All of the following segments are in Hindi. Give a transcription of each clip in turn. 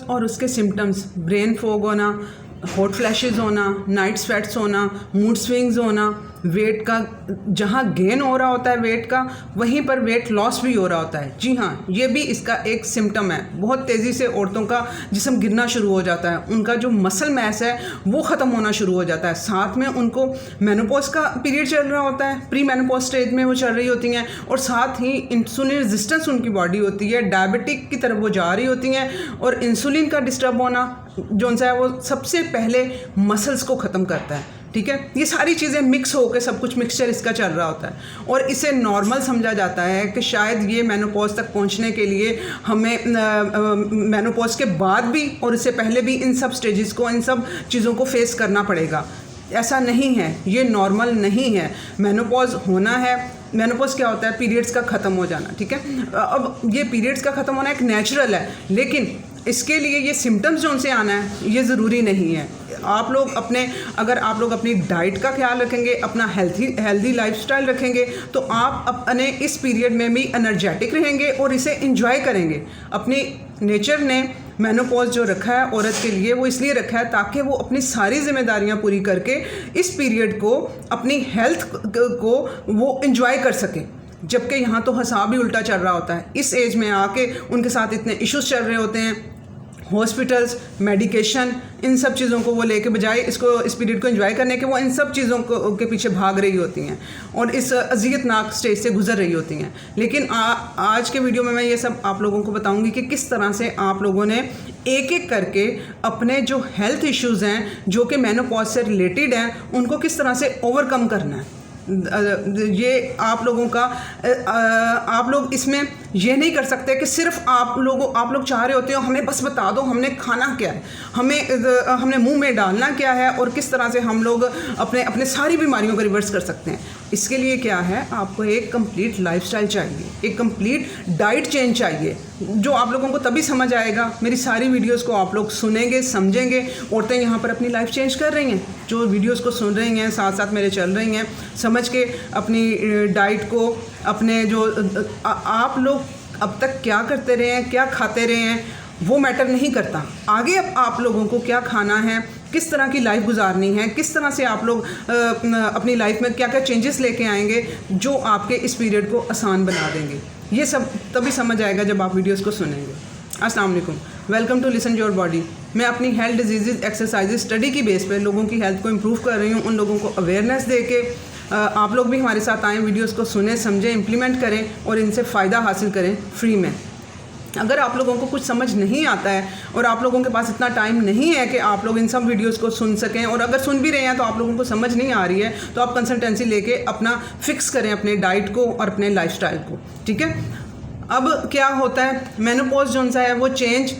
और उसके सिम्टम्स ब्रेन फॉग होना, हॉट फ्लैशेस होना, नाइट स्वेट्स होना, मूड स्विंग्स होना, वेट का जहाँ गेन हो रहा होता है वेट का वहीं पर वेट लॉस भी हो रहा होता है। जी हाँ, ये भी इसका एक सिम्टम है। बहुत तेज़ी से औरतों का जिस्म गिरना शुरू हो जाता है, उनका जो मसल मैस है वो ख़त्म होना शुरू हो जाता है। साथ में उनको मेनोपॉज का पीरियड चल रहा होता है, प्री मेनोपॉज स्टेज में वो चल रही होती हैं, और साथ ही इंसुलिन रेजिस्टेंस उनकी बॉडी होती है, डायबिटिक की तरफ वो जा रही होती हैं, और इंसुलिन का डिस्टर्ब होना जो सा है वो सबसे पहले मसल्स को ख़त्म करता है। ठीक है, ये सारी चीज़ें मिक्स होकर सब कुछ मिक्सचर इसका चल रहा होता है, और इसे नॉर्मल समझा जाता है कि शायद ये मेनोपॉज तक पहुंचने के लिए हमें मेनोपॉज के बाद भी और इससे पहले भी इन सब स्टेजेस को, इन सब चीज़ों को फेस करना पड़ेगा। ऐसा नहीं है, ये नॉर्मल नहीं है। मेनोपॉज होना है, मेनोपॉज क्या होता है? पीरियड्स का ख़त्म हो जाना। ठीक है, अब ये पीरियड्स का ख़त्म होना एक नेचुरल है, लेकिन इसके लिए ये सिम्टम्स जो उनसे आना है ये ज़रूरी नहीं है। आप लोग अगर आप लोग अपनी डाइट का ख्याल रखेंगे, अपना हेल्दी लाइफस्टाइल रखेंगे, तो आप अपने इस पीरियड में भी एनर्जेटिक रहेंगे और इसे एंजॉय करेंगे। अपनी नेचर ने मेनोपॉज जो रखा है औरत के लिए वो इसलिए रखा है ताकि वो अपनी सारी जिम्मेदारियां पूरी करके इस पीरियड को, अपनी हेल्थ को वो एंजॉय कर सके। जबकि यहाँ तो हिसाब भी उल्टा चल रहा होता है। इस एज में आके उनके साथ इतने इश्यूज चल रहे होते हैं, हॉस्पिटल्स, मेडिकेशन, इन सब चीज़ों को वो लेके बजाय इस पीरियड को एंजॉय करने के वो इन सब चीज़ों के पीछे भाग रही होती हैं और इस अज़ियतनाक स्टेज से गुजर रही होती हैं। लेकिन आज के वीडियो में मैं ये सब आप लोगों को बताऊंगी कि किस तरह से आप लोगों ने एक एक करके अपने जो हेल्थ इश्यूज़ हैं जो कि मेनोपॉज से रिलेटेड हैं उनको किस तरह से ओवरकम करना है। ये आप लोगों का आप लोग इसमें ये नहीं कर सकते कि सिर्फ आप लोग चाह रहे होते हो हमें बस बता दो हमने खाना क्या है, हमने मुंह में डालना क्या है और किस तरह से हम लोग अपने सारी बीमारियों को रिवर्स कर सकते हैं। इसके लिए क्या है, आपको एक कंप्लीट लाइफस्टाइल चाहिए, एक कंप्लीट डाइट चेंज चाहिए, जो आप लोगों को तभी समझ आएगा। मेरी सारी वीडियोस को आप लोग सुनेंगे, समझेंगे। औरतें यहाँ पर अपनी लाइफ चेंज कर रही हैं, जो वीडियोस को सुन रही हैं, साथ साथ मेरे चल रही हैं, समझ के अपनी डाइट को, अपने जो आप लोग अब तक क्या करते रहे हैं, क्या खाते रहे हैं, वो मैटर नहीं करता। आगे अब आप लोगों को क्या खाना है, किस तरह की लाइफ गुजारनी है, किस तरह से आप लोग अपनी लाइफ में क्या क्या चेंजेस लेके आएंगे जो आपके इस पीरियड को आसान बना देंगे, ये सब तभी समझ आएगा जब आप वीडियोस को सुनेंगे। अस्सलाम वालेकुम, welcome to listen your body. मैं अपनी हेल्थ डिजीज़ एक्सरसाइजेज स्टडी की बेस पे लोगों की हेल्थ को इम्प्रूव कर रही हूँ। उन लोगों को अवेयरनेस दे के आप लोग भी हमारे साथ आएँ, वीडियोस को सुने, समझें, इम्प्लीमेंट करें और इनसे फ़ायदा हासिल करें फ्री में। अगर आप लोगों को कुछ समझ नहीं आता है और आप लोगों के पास इतना टाइम नहीं है कि आप लोग इन सब वीडियोस को सुन सकें, और अगर सुन भी रहे हैं तो आप लोगों को समझ नहीं आ रही है, तो आप कंसल्टेंसी लेके अपना फिक्स करें अपने डाइट को और अपने लाइफस्टाइल को। ठीक है, अब क्या होता है, मेनोपॉज जो सा है वो चेंज,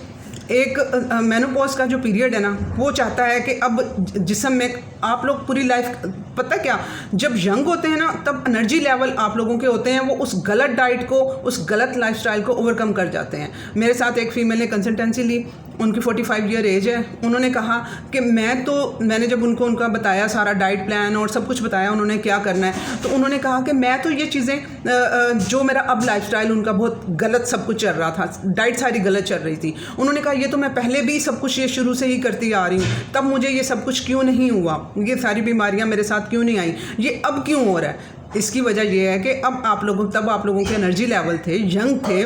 एक मेनोपॉज का जो पीरियड है ना वो चाहता है कि अब जिस्म में आप लोग पूरी लाइफ, पता क्या, जब यंग होते हैं ना तब एनर्जी लेवल आप लोगों के होते हैं वो उस गलत डाइट को, उस गलत लाइफस्टाइल को ओवरकम कर जाते हैं। मेरे साथ एक फ़ीमेल ने कंसल्टेंसी ली, उनकी 45 ईयर एज है। उन्होंने कहा कि मैंने जब उनका बताया सारा डाइट प्लान और सब कुछ बताया उन्होंने क्या करना है, तो उन्होंने कहा कि मैं तो ये चीज़ें जो मेरा अब लाइफस्टाइल उनका बहुत गलत सब कुछ चल रहा था, डाइट सारी गलत चल रही थी। उन्होंने कहा ये तो मैं पहले भी सब कुछ ये शुरू से ही करती आ रही हूँ, तब मुझे ये सब कुछ क्यों नहीं हुआ, ये सारी बीमारियाँ मेरे साथ क्यों नहीं आई, ये अब क्यों हो रहा है। इसकी वजह यह है कि अब आप लोगों के एनर्जी लेवल थे, यंग थे,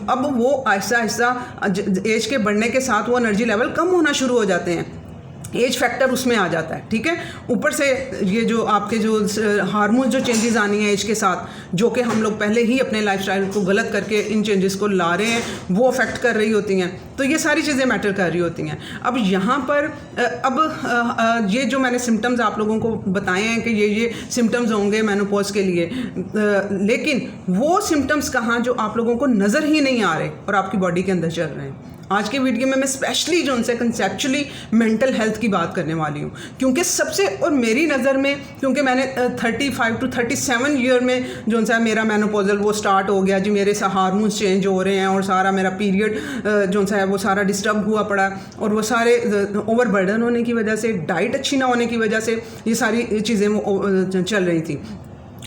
अब वो आहिस्ता आहिस्ता एज के बढ़ने के साथ वो एनर्जी लेवल कम होना शुरू हो जाते हैं, एज फैक्टर उसमें आ जाता है। ठीक है, ऊपर से ये जो आपके जो हार्मोन जो चेंजेस आनी है एज के साथ, जो कि हम लोग पहले ही अपने लाइफस्टाइल को गलत करके इन चेंजेस को ला रहे हैं, वो अफेक्ट कर रही होती हैं, तो ये सारी चीज़ें मैटर कर रही होती हैं। अब यहाँ पर ये जो मैंने सिम्टम्स आप लोगों को बताए हैं कि ये सिम्टम्स होंगे मेनोपॉज के लिए, लेकिन वो सिम्टम्स कहाँ जो आप लोगों को नज़र ही नहीं आ रहे और आपकी बॉडी के अंदर चल रहे हैं। आज के वीडियो में मैं स्पेशली जो उनसे कंसेप्चुअली मेंटल हेल्थ की बात करने वाली हूँ, क्योंकि सबसे, और मेरी नज़र में, क्योंकि मैंने 35 to 37 ईयर में जो सा मेरा मेनोपॉजल वो स्टार्ट हो गया जी, मेरे हार्मोन्स चेंज हो रहे हैं और सारा मेरा पीरियड जो सा है वो सारा डिस्टर्ब हुआ पड़ा, और वो सारे ओवरबर्डन होने की वजह से, डाइट अच्छी ना होने की वजह से ये सारी चीज़ें वो चल रही थी।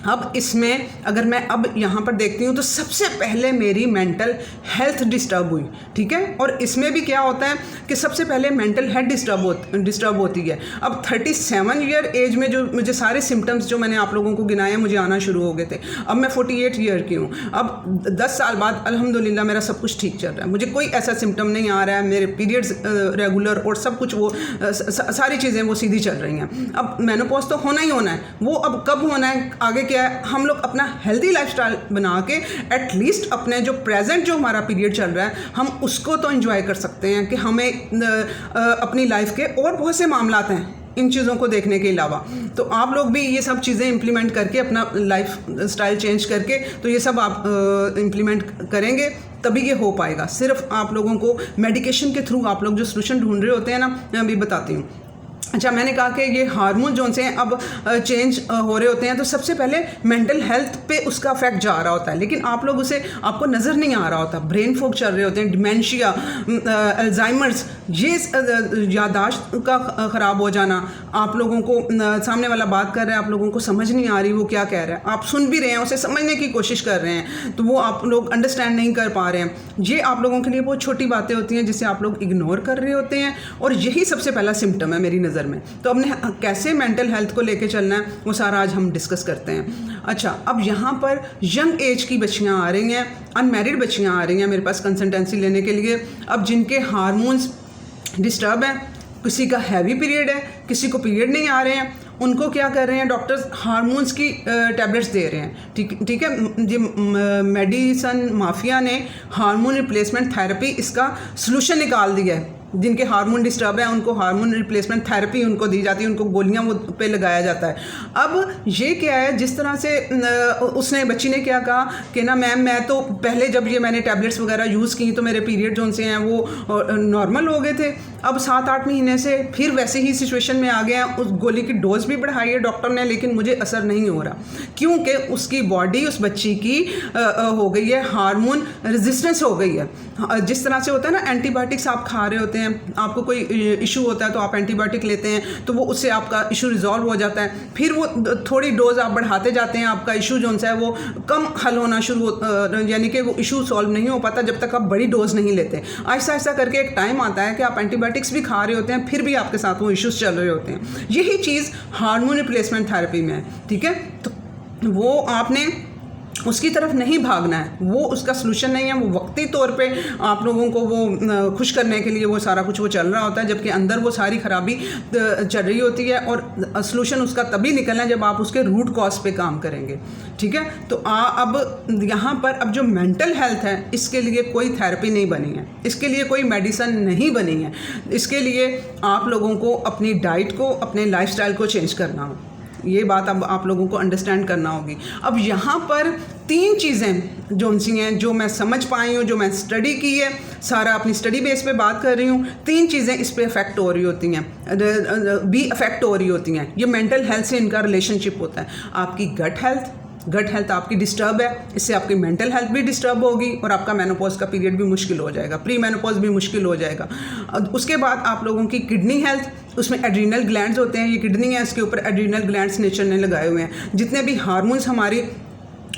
अब इसमें अगर मैं अब यहाँ पर देखती हूँ तो सबसे पहले मेरी मेंटल हेल्थ डिस्टर्ब हुई, ठीक है। और इसमें भी क्या होता है कि सबसे पहले मेंटल हेल्थ डिस्टर्ब होती है। अब 37 ईयर एज में जो मुझे सारे सिम्टम्स जो मैंने आप लोगों को गिनाए मुझे आना शुरू हो गए थे। अब मैं 48 ईयर की हूँ। अब 10 साल बाद अल्हम्दुलिल्लाह मेरा सब कुछ ठीक चल रहा है, मुझे कोई ऐसा सिम्टम नहीं आ रहा है, मेरे पीरियड्स रेगुलर और सब कुछ वो सारी चीज़ें वो सीधी चल रही हैं। अब मेनोपॉज तो होना ही होना है, वो अब कब होना है आगे क्या है, हम लोग अपना हेल्दी लाइफस्टाइल बना के एटलीस्ट अपने जो प्रेजेंट जो हमारा पीरियड चल रहा है हम उसको तो एंजॉय कर सकते हैं कि हमें अपनी लाइफ के और बहुत से मामलात हैं इन चीज़ों को देखने के अलावा। तो आप लोग भी ये सब चीज़ें इम्प्लीमेंट करके अपना लाइफ स्टाइल चेंज करके तो ये सब आप इम्प्लीमेंट करेंगे तभी ये हो पाएगा। सिर्फ आप लोगों को मेडिकेशन के थ्रू आप लोग जो सोल्यूशन ढूंढ रहे होते हैं ना, मैं अभी बताती हूँ। अच्छा, मैंने कहा कि ये हार्मोन जो से अब चेंज हो रहे होते हैं तो सबसे पहले मेंटल हेल्थ पे उसका इफेक्ट जा रहा होता है, लेकिन आप लोग उसे आपको नज़र नहीं आ रहा होता। ब्रेन फॉग चल रहे होते हैं, डिमेंशिया, अल्जाइमर्स, ये याददाश्त का ख़राब हो जाना, आप लोगों को सामने वाला बात कर रहा है आप लोगों को समझ नहीं आ रही वो क्या कह रहा है, आप सुन भी रहे हैं उसे समझने की कोशिश कर रहे हैं तो वो आप लोग अंडरस्टैंड नहीं कर पा रहे हैं। ये आप लोगों के लिए बहुत छोटी बातें होती हैं जिसे आप लोग इग्नोर कर रहे होते हैं और यही सबसे पहला सिम्टम है मेरी नज़र में। तो हमने कैसे मेंटल हेल्थ को लेके चलना है वो सारा आज हम डिस्कस करते हैं। अच्छा, अब यहाँ पर यंग एज की बच्चियाँ आ रही हैं, अनमैरिड बच्चियाँ आ रही हैं मेरे पास कंसल्टेंसी लेने के लिए। अब जिनके हार्मोन्स डिस्टर्ब हैं, किसी का हैवी पीरियड है, किसी को पीरियड नहीं आ रहे हैं, उनको क्या कर रहे हैं डॉक्टर्स हार्मोन्स की टैबलेट्स दे रहे हैं। ठीक है, ये मेडिसन माफिया ने हार्मोन रिप्लेसमेंट थेरेपी इसका सलूशन निकाल दिया है। जिनके हार्मोन डिस्टर्ब है उनको हार्मोन रिप्लेसमेंट थेरेपी उनको दी जाती है, उनको गोलियां वो पे लगाया जाता है। अब ये क्या है, जिस तरह से उसने बच्ची ने क्या कहा कि ना मैम मैं तो पहले जब ये मैंने टैबलेट्स वगैरह यूज़ की तो मेरे पीरियड जो से हैं वो नॉर्मल हो गए थे, अब 7-8 महीने से फिर वैसे ही सिचुएशन में आ गया। उस गोली की डोज भी बढ़ाई है डॉक्टर ने, लेकिन मुझे असर नहीं हो रहा क्योंकि उसकी बॉडी उस बच्ची की हो गई है, हार्मोन रेजिस्टेंस हो गई है। जिस तरह से होता है ना, एंटीबायोटिक्स आप खा रहे होते हैं, आपको कोई इशू होता है तो आप एंटीबायोटिक लेते हैं तो वो उससे आपका इशू रिजॉल्व हो जाता है, फिर वो थोड़ी डोज आप बढ़ाते जाते हैं, आपका इशू जो है वो कम हल होना शुरू यानी कि वो इशू सॉल्व नहीं हो पाता जब तक आप बड़ी डोज नहीं लेते। ऐसा ऐसा करके एक टाइम आता है कि आप एंटीबायोटिक्स भी खा रहे होते हैं फिर भी आपके साथ वो इश्यूज चल रहे होते हैं। यही चीज़ हार्मोन रिप्लेसमेंट थेरेपी में है, ठीक है। तो वो आपने उसकी तरफ नहीं भागना है, वो उसका सलूशन नहीं है, वो वक्ती तौर पे आप लोगों को वो खुश करने के लिए वो सारा कुछ वो चल रहा होता है, जबकि अंदर वो सारी खराबी चल रही होती है और सलूशन उसका तभी निकलना है जब आप उसके रूट कॉज पे काम करेंगे, ठीक है। तो अब यहाँ पर अब जो मेंटल हेल्थ है इसके लिए कोई थेरेपी नहीं बनी है, इसके लिए कोई मेडिसिन नहीं बनी है, इसके लिए आप लोगों को अपनी डाइट को, अपने लाइफस्टाइल को चेंज करना हो। ये बात अब आप लोगों को अंडरस्टैंड करना होगी। अब यहाँ पर 3 चीज़ें जो सी हैं जो मैं समझ पाई हूँ, जो मैं स्टडी की है, सारा अपनी स्टडी बेस पे बात कर रही हूँ। 3 चीज़ें इस पे अफेक्ट हो रही होती हैं, भी अफेक्ट हो रही होती हैं। ये मेंटल हेल्थ से इनका रिलेशनशिप होता है। आपकी गट हेल्थ आपकी डिस्टर्ब है, इससे आपकी मेंटल हेल्थ भी डिस्टर्ब होगी और आपका मेनोपॉज का पीरियड भी मुश्किल हो जाएगा, प्री मेनोपॉज भी मुश्किल हो जाएगा। उसके बाद आप लोगों की किडनी हेल्थ, उसमें एड्रीनल ग्लैंड्स होते हैं, ये किडनी है इसके ऊपर एड्रीनल ग्लैंड्स नेचर ने लगाए हुए हैं। जितने भी हार्मोन्स हमारी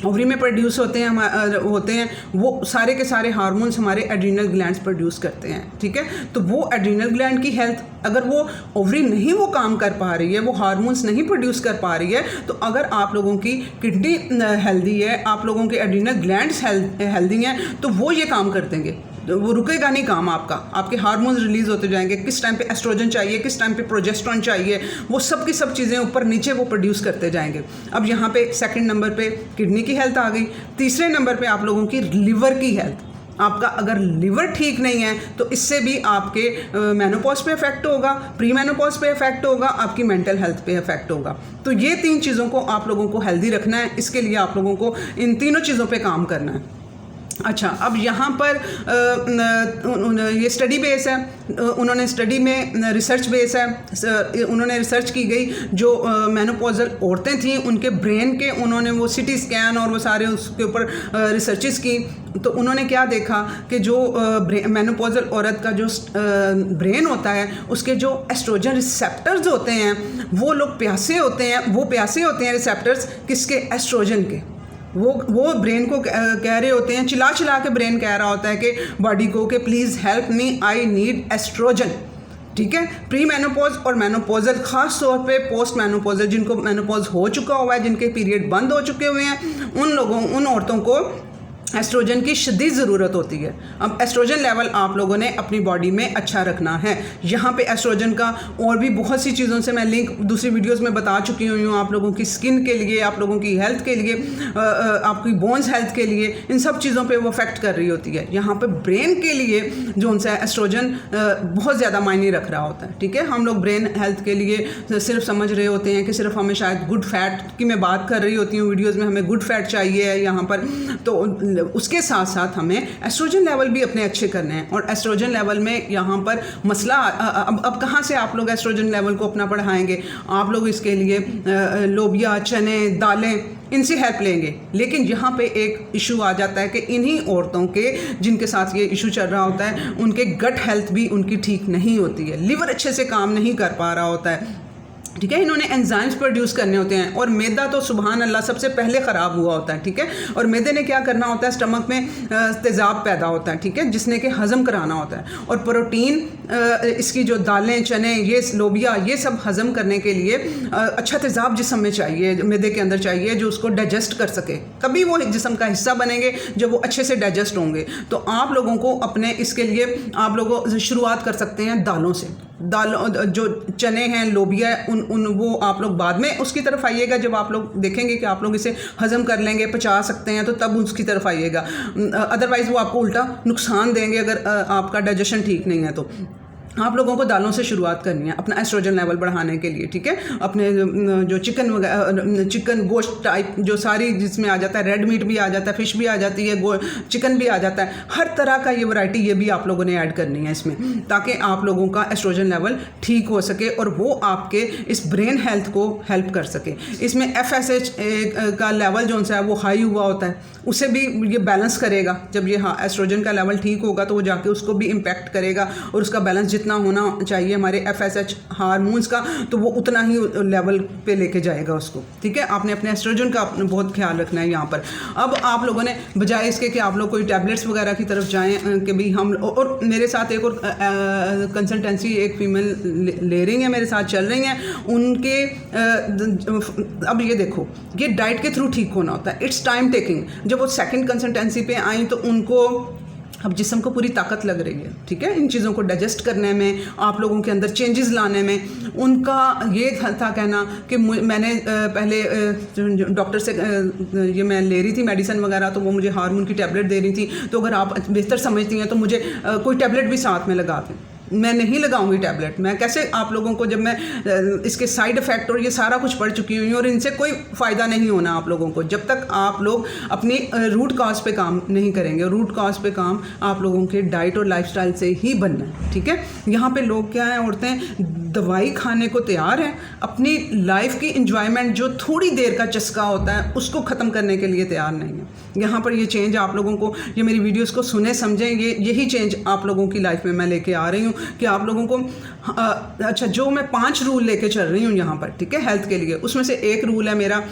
ओवरी में प्रोड्यूस होते हैं वो सारे के सारे हार्मोन्स हमारे एड्रीनल ग्लैंड्स प्रोड्यूस करते हैं, ठीक है। तो वो एड्रीनल ग्लैंड की हेल्थ, अगर वो ओवरी नहीं वो काम कर पा रही है, वो हार्मोन्स नहीं प्रोड्यूस कर पा रही है, तो अगर आप लोगों की किडनी हेल्दी है, आप लोगों के एड्रीनल ग्लैंड्स हेल्दी हैं, तो वो ये काम कर देंगे, वो रुकेगा नहीं काम आपका। आपके हार्मोन्स रिलीज होते जाएंगे, किस टाइम पे एस्ट्रोजन चाहिए, किस टाइम पे प्रोजेस्टेरोन चाहिए, वो सब की सब चीज़ें ऊपर नीचे वो प्रोड्यूस करते जाएंगे। अब यहाँ पे सेकंड नंबर पे किडनी की हेल्थ आ गई। तीसरे नंबर पे आप लोगों की लिवर की हेल्थ। आपका अगर लिवर ठीक नहीं है तो इससे भी आपके मेनोपॉज पे इफेक्ट होगा, प्री मेनोपॉज पे इफेक्ट होगा, आपकी मेंटल हेल्थ पे इफेक्ट होगा। तो ये 3 चीज़ों को आप लोगों को हेल्दी रखना है, इसके लिए आप लोगों को इन तीनों चीज़ों पे काम करना है। अच्छा, अब यहाँ पर ये स्टडी बेस है, उन्होंने स्टडी में रिसर्च बेस है, उन्होंने रिसर्च की गई जो मेनोपॉजल औरतें थीं उनके ब्रेन के, उन्होंने वो सिटी स्कैन और वो सारे उसके ऊपर रिसर्चेस की। तो उन्होंने क्या देखा कि जो मेनोपॉजल औरत का जो ब्रेन होता है उसके जो एस्ट्रोजन रिसेप्टर्स होते हैं वो लोग प्यासे होते हैं, वो प्यासे होते हैं रिसेप्टर्स किसके, एस्ट्रोजन के। वो ब्रेन को कह रहे होते हैं, चिल्ला चिल्ला के ब्रेन कह रहा होता है कि बॉडी को कि please help me, I need estrogen. ठीक है, प्री मेनोपॉज और मेनोपॉजल, ख़ास तौर पे पोस्ट मेनोपॉजल, जिनको मेनोपॉज हो चुका हुआ है, जिनके पीरियड बंद हो चुके हुए हैं, उन औरतों को एस्ट्रोजन की शदीद ज़रूरत होती है। अब एस्ट्रोजन लेवल आप लोगों ने अपनी बॉडी में अच्छा रखना है। यहाँ पे एस्ट्रोजन का और भी बहुत सी चीज़ों से मैं लिंक दूसरी वीडियोस में बता चुकी हुई हूँ, आप लोगों की स्किन के लिए, आप लोगों की हेल्थ के लिए, आपकी बोन्स हेल्थ के लिए, इन सब चीज़ों पे वो अफेक्ट कर रही होती है। यहाँ पे ब्रेन के लिए जो उनसे एस्ट्रोजन बहुत ज़्यादा मायने रख रहा होता है। ठीक है, हम लोग ब्रेन हेल्थ के लिए सिर्फ समझ रहे होते हैं कि सिर्फ हमें शायद गुड फैट की मैं बात कर रही होती हूँ वीडियोज़ में, हमें गुड फैट चाहिए है यहाँ पर, तो उसके साथ साथ हमें एस्ट्रोजन लेवल भी अपने अच्छे करने हैं। और एस्ट्रोजन लेवल में यहाँ पर मसला अब कहाँ से आप लोग एस्ट्रोजन लेवल को अपना बढ़ाएंगे, आप लोग इसके लिए लोबिया, चने, दालें, इनसे हेल्प लेंगे। लेकिन यहाँ पे एक इशू आ जाता है कि इन्हीं औरतों के जिनके साथ ये इशू चल रहा होता है उनके गट हेल्थ भी उनकी ठीक नहीं होती है, लिवर अच्छे से काम नहीं कर पा रहा होता है। ठीक है, इन्होंने एंजाइम्स प्रोड्यूस करने होते हैं और मैदा तो सुबहान अल्लाह सबसे पहले ख़राब हुआ होता है। ठीक है, और मैदे ने क्या करना होता है, स्टमक में तेज़ाब पैदा होता है। ठीक है, जिसने कि हज़म कराना होता है। और प्रोटीन, इसकी जो दालें, चने, ये लोबिया, ये सब हज़म करने के लिए अच्छा तेज़ाब जिस्म में चाहिए, मैदे के अंदर चाहिए, जो उसको डाइजेस्ट कर सके, तभी वो जिस्म का हिस्सा बनेंगे जब वो अच्छे से डाइजेस्ट होंगे। तो आप लोगों को अपने इसके लिए आप लोगों शुरुआत कर सकते हैं दालों से। दालों, जो चने हैं, लोबिया, उन वो आप लोग बाद में उसकी तरफ आइएगा जब आप लोग देखेंगे कि आप लोग इसे हज़म कर लेंगे, पचा सकते हैं, तो तब उसकी तरफ आइएगा। अदरवाइज़ वो आपको उल्टा नुकसान देंगे अगर आपका डाइजेशन ठीक नहीं है। तो आप लोगों को दालों से शुरुआत करनी है अपना एस्ट्रोजन लेवल बढ़ाने के लिए। ठीक है, अपने जो चिकन गोश्त टाइप जो सारी जिसमें आ जाता है, रेड मीट भी आ जाता है, फ़िश भी आ जाती है, चिकन भी आ जाता है, हर तरह का ये वैरायटी ये भी आप लोगों ने ऐड करनी है इसमें, ताकि आप लोगों का एस्ट्रोजन लेवल ठीक हो सके और वो आपके इस ब्रेन हेल्थ को हेल्प कर सके। इसमें FSH का लेवल जो सा है वो हाई हुआ होता है, उसे भी ये बैलेंस करेगा। जब ये एस्ट्रोजन का लेवल ठीक होगा तो वो जाके उसको भी इम्पैक्ट करेगा और उसका बैलेंस जितना होना चाहिए हमारे FSH हार्मोन्स का, तो वो उतना ही लेवल पे लेके जाएगा उसको। ठीक है, आपने अपने एस्ट्रोजन का बहुत ख्याल रखना है यहाँ पर। अब आप लोगों ने बजाय इसके कि आप लोग कोई टैबलेट्स वगैरह की तरफ जाएं कि भी हम, और मेरे साथ एक और कंसल्टेंसी एक फीमेल ले रही हैं, मेरे साथ चल रही हैं, उनके अब ये देखो, ये डाइट के थ्रू ठीक होना होता है, इट्स टाइम टेकिंग। जब वो सेकंड कंसल्टेंसी पे आई तो उनको अब जिस्म को पूरी ताकत लग रही है। ठीक है, इन चीज़ों को डाइजेस्ट करने में, आप लोगों के अंदर चेंजेस लाने में। उनका ये था कहना कि मैंने पहले डॉक्टर से ये मैं ले रही थी मेडिसिन वगैरह, तो वो मुझे हार्मोन की टैबलेट दे रही थी, तो अगर आप बेहतर समझती हैं तो मुझे कोई टैबलेट भी साथ में लगा दें। मैं नहीं लगाऊंगी टैबलेट। मैं कैसे आप लोगों को, जब मैं इसके साइड इफ़ेक्ट और ये सारा कुछ पढ़ चुकी हुई हूँ और इनसे कोई फ़ायदा नहीं होना आप लोगों को जब तक आप लोग अपनी रूट कॉज पे काम नहीं करेंगे। रूट कॉज पे काम आप लोगों के डाइट और लाइफस्टाइल से ही बनना है। ठीक है, यहाँ पे लोग क्या हैं, औरतें दवाई खाने को तैयार हैं, अपनी लाइफ की इंजॉयमेंट जो थोड़ी देर का चस्का होता है उसको ख़त्म करने के लिए तैयार नहीं है। यहाँ पर ये चेंज आप लोगों को, ये मेरी वीडियोज़ को सुने समझें, यही चेंज आप लोगों की लाइफ में मैं लेके आ रही हूँ कि आप लोगों को अच्छा, जो मैं 5 रूल लेके चल रही हूँ यहाँ पर, ठीक है, हेल्थ के लिए, उसमें से एक रूल है मेरा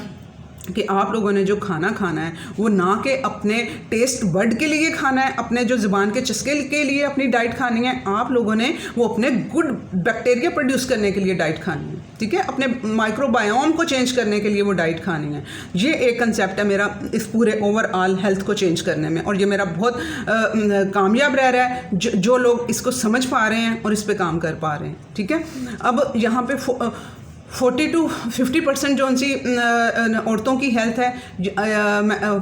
कि आप लोगों ने जो खाना खाना है वो ना कि अपने टेस्ट बड के लिए खाना है, अपने जो ज़ुबान के चस्के के लिए अपनी डाइट खानी है। आप लोगों ने वो अपने गुड बैक्टीरिया प्रोड्यूस करने के लिए डाइट खानी है। ठीक है, अपने माइक्रोबायोम को चेंज करने के लिए वो डाइट खानी है। ये एक कंसेप्ट है मेरा इस पूरे ओवरऑल हेल्थ को चेंज करने में, और ये मेरा बहुत कामयाब रह रहा है जो लोग इसको समझ पा रहे हैं और इस पर काम कर पा रहे हैं। ठीक है, अब यहाँ पे 40 to 50% जो सी औरतों की हेल्थ है,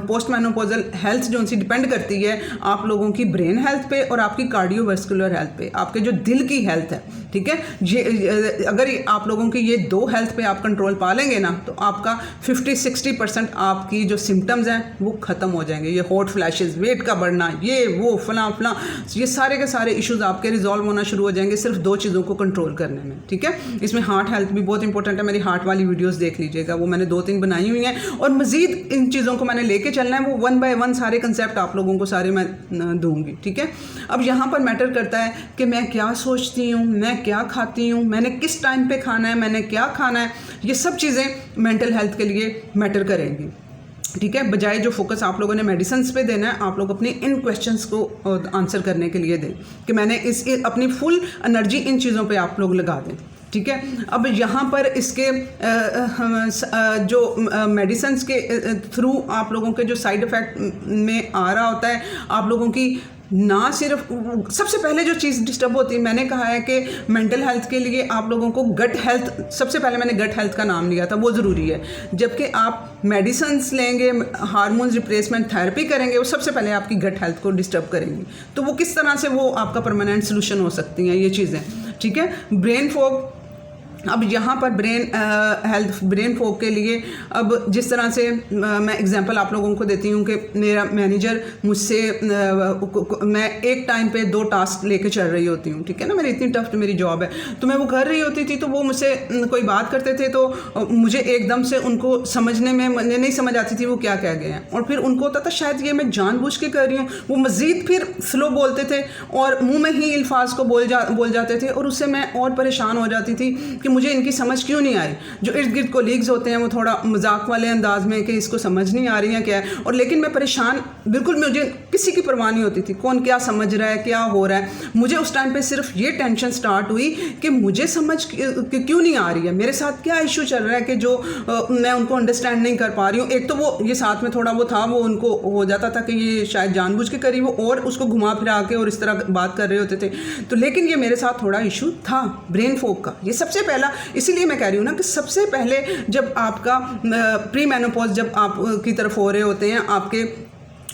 पोस्ट मेनोपॉजल हेल्थ जो सी डिपेंड करती है आप लोगों की ब्रेन हेल्थ पे और आपकी कार्डियोवास्कुलर हेल्थ पे, आपके जो दिल की हेल्थ है, ठीक है। ये अगर आप लोगों की ये 2 हेल्थ पे आप कंट्रोल पा लेंगे ना, तो आपका 50-60% आपकी जो सिम्टम्स हैं वो ख़त्म हो जाएंगे। ये हॉट फ्लैशेस, वेट का बढ़ना, ये वो फलां, ये सारे के सारे इश्यूज आपके रिजॉल्व होना शुरू हो जाएंगे सिर्फ 2 चीज़ों को कंट्रोल करने में, ठीक है। इसमें हार्ट हेल्थ भी बहुत इंपॉर्टेंट है, मेरी हार्ट वाली वीडियोस देख लीजिएगा, वो मैंने 2-3 बनाई हुई हैं, और मज़ीद इन चीज़ों को मैंने लेके चलना है, वो 1 by 1 सारे कंसेप्ट आप लोगों को सारे मैं दूंगी, ठीक है। अब यहाँ पर मैटर करता है कि मैं क्या सोचती हूँ, मैं क्या खाती हूँ, मैंने किस टाइम पे खाना है, मैंने क्या खाना है, ये सब चीज़ें मेंटल हेल्थ के लिए मैटर करेंगी, ठीक है। बजाय जो फोकस आप लोगों ने मेडिसिन्स पे देना है, आप लोग अपनी इन क्वेश्चंस को आंसर करने के लिए दें कि मैंने अपनी फुल एनर्जी इन चीज़ों पे आप लोग लगा दें, ठीक है। अब यहाँ पर इसके जो मेडिसिन्स के थ्रू आप लोगों के जो साइड इफ़ेक्ट में आ रहा होता है, आप लोगों की ना सिर्फ सबसे पहले जो चीज़ डिस्टर्ब होती है, मैंने कहा है कि मेंटल हेल्थ के लिए आप लोगों को गट हेल्थ, सबसे पहले मैंने गट हेल्थ का नाम लिया था, वो ज़रूरी है। जबकि आप मेडिसिन्स लेंगे, हार्मोन्स रिप्लेसमेंट थेरेपी करेंगे, वो सबसे पहले आपकी गट हेल्थ को डिस्टर्ब करेंगी। तो वो किस तरह से वो आपका परमानेंट सोल्यूशन हो सकती हैं ये चीज़ें, ठीक है। ब्रेन फॉग, अब यहाँ पर ब्रेन फॉग के लिए अब जिस तरह से मैं एग्जांपल आप लोगों को देती हूँ कि मेरा मैनेजर मुझसे मैं एक टाइम पे 2 टास्क लेके चल रही होती हूँ, ठीक है ना, मेरी इतनी टफ मेरी जॉब है, तो मैं वो कर रही होती थी, तो वो मुझसे कोई बात करते थे तो मुझे एकदम से उनको समझने में नहीं समझ आती थी वो क्या कह गए हैं, और फिर उनको होता था शायद ये मैं जानबूझ के कर रही हूँ, वो मज़ीद फिर स्लो बोलते थे और मुँह में ही अल्फाज को बोल जाते थे, और उससे मैं और परेशान हो जाती थी कि मुझे इनकी समझ क्यों नहीं आई। जो इर्द गिर्द कोलीग्स होते हैं वो थोड़ा मजाक वाले अंदाज में कि इसको समझ नहीं आ रही है क्या है, और लेकिन मैं परेशान, बिल्कुल मुझे किसी की परवाह नहीं होती थी कौन क्या समझ रहा है, क्या हो रहा है। मुझे उस टाइम पे सिर्फ ये टेंशन स्टार्ट हुई कि मुझे समझ क्यों नहीं आ रही है, मेरे साथ क्या इशू चल रहा है कि जो मैं उनको अंडरस्टैंड नहीं कर पा रही हूँ। एक तो वो ये साथ में थोड़ा वो था, वो उनको हो जाता था कि ये शायद जानबूझ के करी, वो और उसको घुमा फिरा के और इस तरह बात कर रहे होते थे। तो लेकिन ये मेरे साथ थोड़ा इशू था ब्रेन फॉग का, ये सबसे पहला। इसीलिए मैं कह रही हूँ ना कि सबसे पहले जब आपका प्री मेनोपॉज जब आप की तरफ हो रहे होते हैं, आपके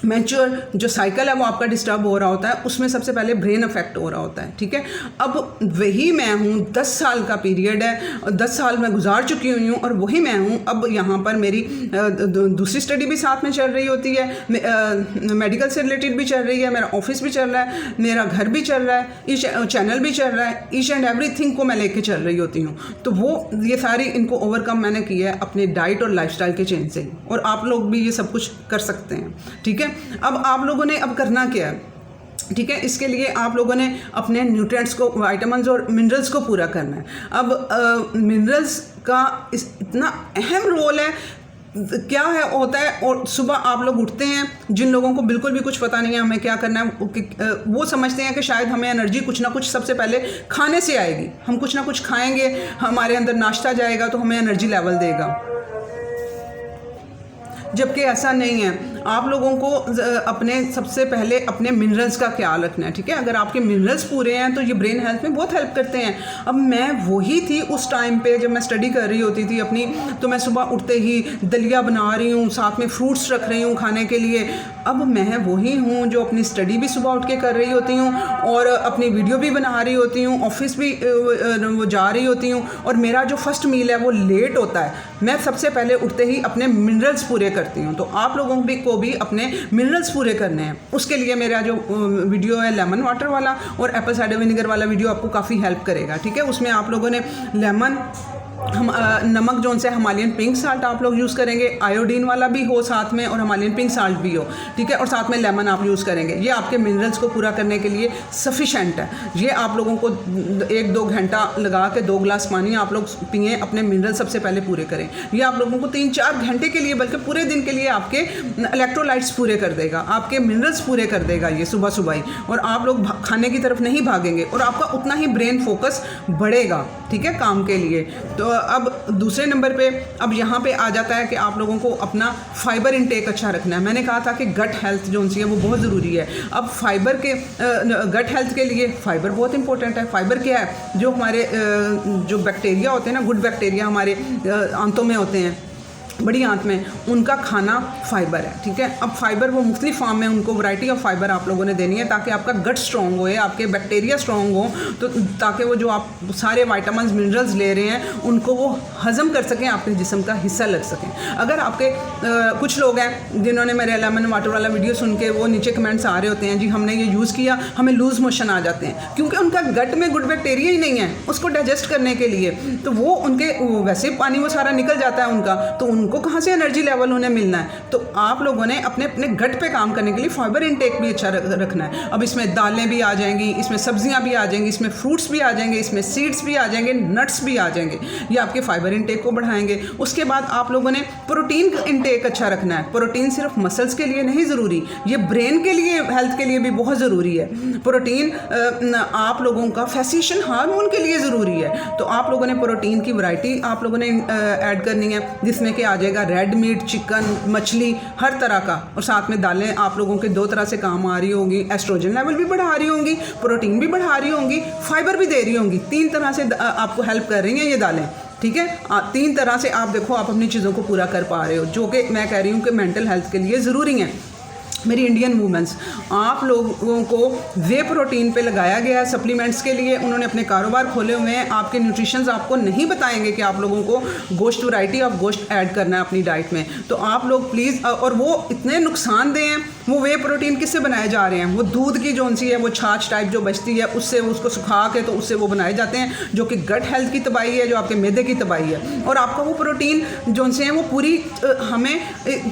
मैच्योर जो साइकिल है वो आपका डिस्टर्ब हो रहा होता है, उसमें सबसे पहले ब्रेन अफेक्ट हो रहा होता है, ठीक है। अब वही मैं हूँ, 10 साल का पीरियड है और 10 साल मैं गुजार चुकी हुई हूँ, और वही मैं हूँ। अब यहाँ पर मेरी दूसरी स्टडी भी साथ में चल रही होती है, मेडिकल से रिलेटेड भी चल रही है, मेरा ऑफिस भी चल रहा है, मेरा घर भी चल रहा है, चैनल भी चल रहा है, ईच एंड एवरीथिंग को मैं लेके चल रही होती हूँ। तो वो ये सारी इनको ओवरकम मैंने किया है अपने डाइट और लाइफस्टाइल के चेंज से, और आप लोग भी ये सब कुछ कर सकते हैं, ठीक है। अब आप लोगों ने अब करना क्या है, ठीक है। इसके लिए आप लोगों ने अपने न्यूट्रिएंट्स को, विटामिन्स और मिनरल्स को पूरा करना है। अब मिनरल्स का इतना अहम रोल है, क्या है होता है, और सुबह आप लोग उठते हैं, जिन लोगों को बिल्कुल भी कुछ पता नहीं है हमें क्या करना है, वो समझते हैं कि शायद हमें एनर्जी कुछ ना कुछ सबसे पहले खाने से आएगी, हम कुछ ना कुछ खाएंगे, हमारे अंदर नाश्ता जाएगा तो हमें एनर्जी लेवल देगा, जबकि ऐसा नहीं है। आप लोगों को अपने सबसे पहले अपने मिनरल्स का ख्याल रखना है, ठीक है। अगर आपके मिनरल्स पूरे हैं तो ये ब्रेन हेल्थ में बहुत हेल्प करते हैं। अब मैं वही थी उस टाइम पे जब मैं स्टडी कर रही होती थी अपनी, तो मैं सुबह उठते ही दलिया बना रही हूँ, साथ में फ्रूट्स रख रही हूँ खाने के लिए। अब मैं वही हूँ जो अपनी स्टडी भी सुबह उठ के कर रही होती हूँ, और अपनी वीडियो भी बना रही होती हूँ, ऑफिस भी वो जा रही होती हूँ, और मेरा जो फर्स्ट मील है वो लेट होता है। मैं सबसे पहले उठते ही अपने मिनरल्स पूरे करती हूँ। तो आप लोगों को भी अपने मिनरल्स पूरे करने हैं। उसके लिए मेरा जो वीडियो है लेमन वाटर वाला और एप्पल साइडर विनेगर वाला वीडियो आपको काफ़ी हेल्प करेगा, ठीक है। उसमें आप लोगों ने लेमन, नमक जो से हिमालयन पिंक साल्ट आप लोग यूज़ करेंगे, आयोडीन वाला भी हो साथ में और हिमालयन पिंक साल्ट भी हो, ठीक है, और साथ में लेमन आप यूज़ करेंगे। ये आपके मिनरल्स को पूरा करने के लिए सफिशेंट है। ये आप लोगों को 1-2 घंटा लगा के 2 गिलास पानी आप लोग पिए, अपने मिनरल सबसे पहले पूरे करें। ये आप लोगों को 3-4 घंटे के लिए, बल्कि पूरे दिन के लिए आपके इलेक्ट्रोलाइट्स पूरे कर देगा, आपके मिनरल्स पूरे कर देगा ये सुबह सुबह ही, और आप लोग खाने की तरफ नहीं भागेंगे, और आपका उतना ही ब्रेन फोकस बढ़ेगा, ठीक है, काम के लिए। तो अब दूसरे नंबर पे अब यहाँ पे आ जाता है कि आप लोगों को अपना फाइबर इनटेक अच्छा रखना है। मैंने कहा था कि गट हेल्थ जो सी है वो बहुत ज़रूरी है। अब फाइबर के गट हेल्थ के लिए फ़ाइबर बहुत इंपॉर्टेंट है। फ़ाइबर क्या है, जो हमारे जो बैक्टीरिया होते हैं ना, गुड बैक्टीरिया हमारे आंतों में होते हैं, बड़ी आंत में, उनका खाना फ़ाइबर है, ठीक है। अब फाइबर वो मुख्तलिफ फॉर्म में, उनको वैरायटी ऑफ फाइबर आप लोगों ने देनी है ताकि आपका गट स्ट्रॉन्ग होए, आपके बैक्टीरिया स्ट्रॉन्ग हो, तो ताकि वो जो आप सारे वाइटामिन मिनरल्स ले रहे हैं उनको वो हज़म कर सकें, आपके जिस्म का हिस्सा लग सकें। अगर आपके कुछ लोग हैं जिन्होंने मेरे लेमन वाटर वाला वीडियो सुन के वो नीचे कमेंट्स आ रहे होते हैं, जी हमने ये यूज़ किया, हमें लूज़ मोशन आ जाते हैं, क्योंकि उनका गट में गुड बैक्टीरिया ही नहीं है उसको डाइजेस्ट करने के लिए, तो वो उनके वैसे पानी वो सारा निकल जाता है उनका, तो उनको कहाँ से एनर्जी लेवल उन्हें मिलना है। तो आप लोगों ने अपने अपने गट पे काम करने के लिए फाइबर इनटेक भी अच्छा रखना है। अब इसमें दालें भी आ जाएंगी, इसमें सब्जियां भी आ जाएंगी, इसमें फ्रूट्स भी आ जाएंगे, इसमें सीड्स भी आ जाएंगे, नट्स भी आ जाएंगे, ये आपके फाइबर इनटेक को बढ़ाएंगे। उसके बाद आप लोगों ने प्रोटीन इनटेक अच्छा रखना है। प्रोटीन सिर्फ मसल्स के लिए नहीं ज़रूरी, ये ब्रेन के लिए, हेल्थ के लिए भी बहुत ज़रूरी है। प्रोटीन आप लोगों का फैसिएशन हार्मोन के लिए ज़रूरी है। तो आप लोगों ने प्रोटीन की वैरायटी आप लोगों ने ऐड करनी है, जिसमें कि आ जाएगा रेड मीट, चिकन, मछली, हर तरह का, और साथ में दालें आप लोगों के 2 तरह से काम आ रही होंगी, एस्ट्रोजन लेवल भी बढ़ा रही होंगी, प्रोटीन भी बढ़ा रही होंगी, फाइबर भी दे रही होंगी। 3 तरह से आपको हेल्प कर रही हैं ये दालें, ठीक है। 3 तरह से आप देखो आप अपनी चीज़ों को पूरा कर पा रहे हो, जो कि मैं कह रही हूँ कि मेंटल हेल्थ के लिए ज़रूरी हैं। मेरी इंडियन वूमेंस, आप लोगों को वे प्रोटीन पे लगाया गया है सप्लीमेंट्स के लिए, उन्होंने अपने कारोबार खोले हुए हैं। आपके न्यूट्रिशंस आपको नहीं बताएंगे कि आप लोगों को गोश्त, वैरायटी ऑफ गोश्त ऐड करना है अपनी डाइट में, तो आप लोग प्लीज़, और वो इतने नुकसानदेह हैं, वो वे प्रोटीन किससे बनाए जा रहे हैं, वो दूध की जो सी है वो छाछ टाइप जो बचती है उससे, उसको सुखा के तो उससे वो बनाए जाते हैं, जो कि गट हेल्थ की तबाही है, जो आपके मैदे की तबाही है। और आपका वो प्रोटीन जो से हैं वो पूरी हमें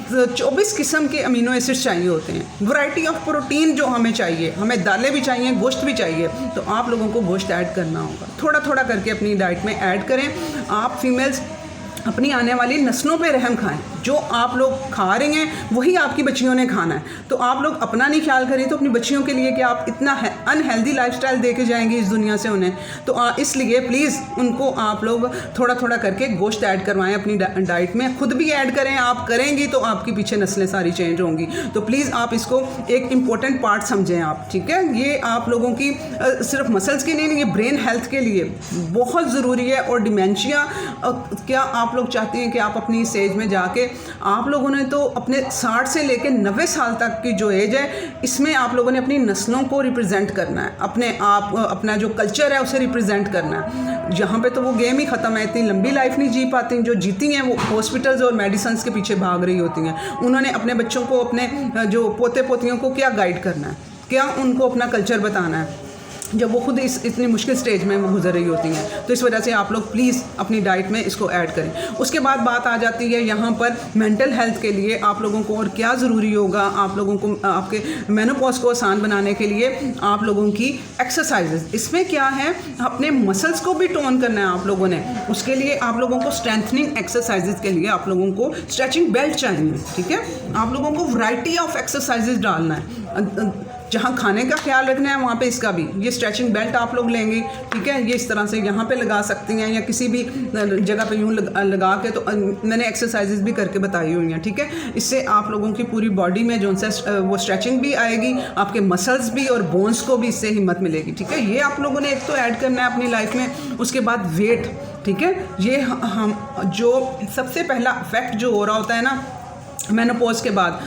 24 किस्म के अमीनो एसिड्स चाहिए होते हैं, वैरायटी ऑफ प्रोटीन जो हमें चाहिए, हमें दालें भी चाहिए, गोश्त भी चाहिए, तो आप लोगों को गोश्त ऐड करना होगा, थोड़ा थोड़ा करके अपनी डाइट में ऐड करें। आप फीमेल्स अपनी आने वाली नस्लों पे रहम खाएं, जो आप लोग खा रहे हैं वही आपकी बच्चियों ने खाना है, तो आप लोग अपना नहीं ख्याल करें तो अपनी बच्चियों के लिए कि आप इतना अनहेल्दी लाइफस्टाइल दे के जाएंगे इस दुनिया से उन्हें, तो इसलिए प्लीज़ उनको आप लोग थोड़ा थोड़ा करके गोश्त ऐड करवाएं अपनी डाइट में, खुद भी ऐड करें, आप करेंगी तो आपकी पीछे नस्लें सारी चेंज होंगी। तो प्लीज़ आप इसको एक इम्पॉर्टेंट पार्ट समझें आप, ठीक है। ये आप लोगों की सिर्फ मसल्स के लिए नहीं, ये ब्रेन हेल्थ के लिए बहुत ज़रूरी है। और डिमेंशिया, क्या आप लोग चाहते हैं कि आप अपनी इस एज में जाके, आप लोगों ने तो अपने 60 से लेकर 90 साल तक की जो एज है, इसमें आप लोगों ने अपनी नस्लों को रिप्रेजेंट करना है, अपने आप अपना जो कल्चर है उसे रिप्रेजेंट करना है। यहाँ पे तो वो गेम ही ख़त्म है, इतनी लंबी लाइफ नहीं जी पाती, जो जीती हैं वो हॉस्पिटल्स और मेडिसिन के पीछे भाग रही होती हैं। उन्होंने अपने बच्चों को, अपने जो पोते पोतियों को क्या गाइड करना है, क्या उनको अपना कल्चर बताना है, जब वो खुद इतनी मुश्किल स्टेज में वो गुजर रही होती हैं। तो इस वजह से आप लोग प्लीज़ अपनी डाइट में इसको ऐड करें। उसके बाद बात आ जाती है यहाँ पर मेंटल हेल्थ के लिए आप लोगों को और क्या ज़रूरी होगा। आप लोगों को आपके मेनोपॉज को आसान बनाने के लिए आप लोगों की एक्सरसाइजेज, इसमें क्या है, अपने मसल्स को भी टोन करना है आप लोगों ने। उसके लिए आप लोगों को स्ट्रेंथनिंग एक्सरसाइजेज के लिए आप लोगों को स्ट्रेचिंग बेल्ट चाहिए, ठीक है। आप लोगों को वैरायटी ऑफ एक्सरसाइजेज डालना है, जहाँ खाने का ख्याल रखना है वहाँ पे इसका भी, ये स्ट्रेचिंग बेल्ट आप लोग लेंगे, ठीक है। ये इस तरह से यहाँ पे लगा सकती हैं या किसी भी जगह पे यूँ लगा के, तो मैंने एक्सरसाइजेज भी करके बताई हुई हैं, ठीक है। इससे आप लोगों की पूरी बॉडी में जो है वो स्ट्रेचिंग भी आएगी, आपके मसल्स भी और बोन्स को भी इससे हिम्मत मिलेगी, ठीक है। ये आप लोगों ने एक तो ऐड करना है अपनी लाइफ में। उसके बाद वेट, ठीक है। ये हम जो सबसे पहला इफेक्ट जो हो रहा होता है ना मेनोपॉज के बाद,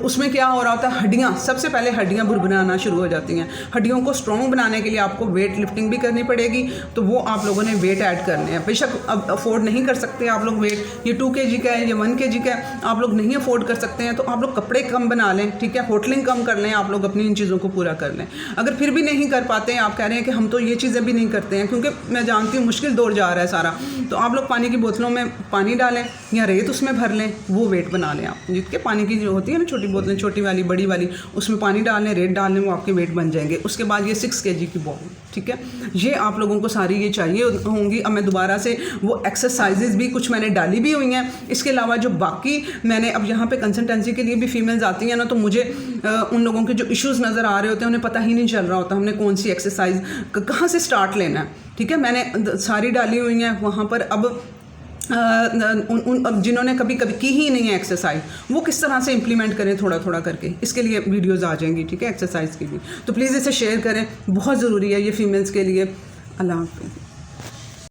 उसमें क्या हो रहा होता है, हड्डियाँ, सबसे पहले हड्डियाँ भुरभुराना शुरू हो जाती हैं। हड्डियों को स्ट्रॉन्ग बनाने के लिए आपको वेट लिफ्टिंग भी करनी पड़ेगी, तो वो आप लोगों ने वेट ऐड करने हैं। बेशक अब अफोर्ड नहीं कर सकते आप लोग वेट, ये 2 kg का है, ये 1 kg का है, आप लोग नहीं अफोर्ड कर सकते हैं, तो आप लोग कपड़े कम बना लें, ठीक है, होटलिंग कम कर लें, आप लोग अपनी इन चीज़ों को पूरा कर लें। अगर फिर भी नहीं कर पाते हैं, आप कह रहे हैं कि हम तो ये चीज़ें भी नहीं करते हैं, क्योंकि मैं जानती हूँ मुश्किल दौर जा रहा है सारा, तो आप लोग पानी की बोतलों में पानी डालें या रेत उसमें भर लें, वो वेट बना लें आप, जितने पानी की जो होती है ना छोटी बोतलें, छोटी वाली, बड़ी वाली, उसमें पानी डालने, रेत डालने, वो आपके वेट बन जाएंगे। उसके बाद ये 6 kg की बॉल, ठीक है, ये आप लोगों को सारी ये चाहिए होंगी। अब मैं दोबारा से वो एक्सरसाइजेज भी कुछ मैंने डाली भी हुई हैं। इसके अलावा जो बाकी मैंने, अब यहाँ पे कंसल्टेंसी के लिए भी फीमेल्स आती हैं ना, तो मुझे उन लोगों के जो इश्यूज़ नज़र आ रहे होते हैं उन्हें पता ही नहीं चल रहा होता हमने कौन सी एक्सरसाइज कहाँ से स्टार्ट लेना है, ठीक है। मैंने सारी डाली हुई हैं वहाँ पर। अब जिन्होंने कभी कभी की ही नहीं है एक्सरसाइज, वो किस तरह से इंप्लीमेंट करें थोड़ा थोड़ा करके, इसके लिए वीडियोज़ आ जाएंगी, ठीक है, एक्सरसाइज के लिए। तो प्लीज़ इसे शेयर करें, बहुत ज़रूरी है ये फीमेल्स के लिए। अल्लाह हाफ़िज़।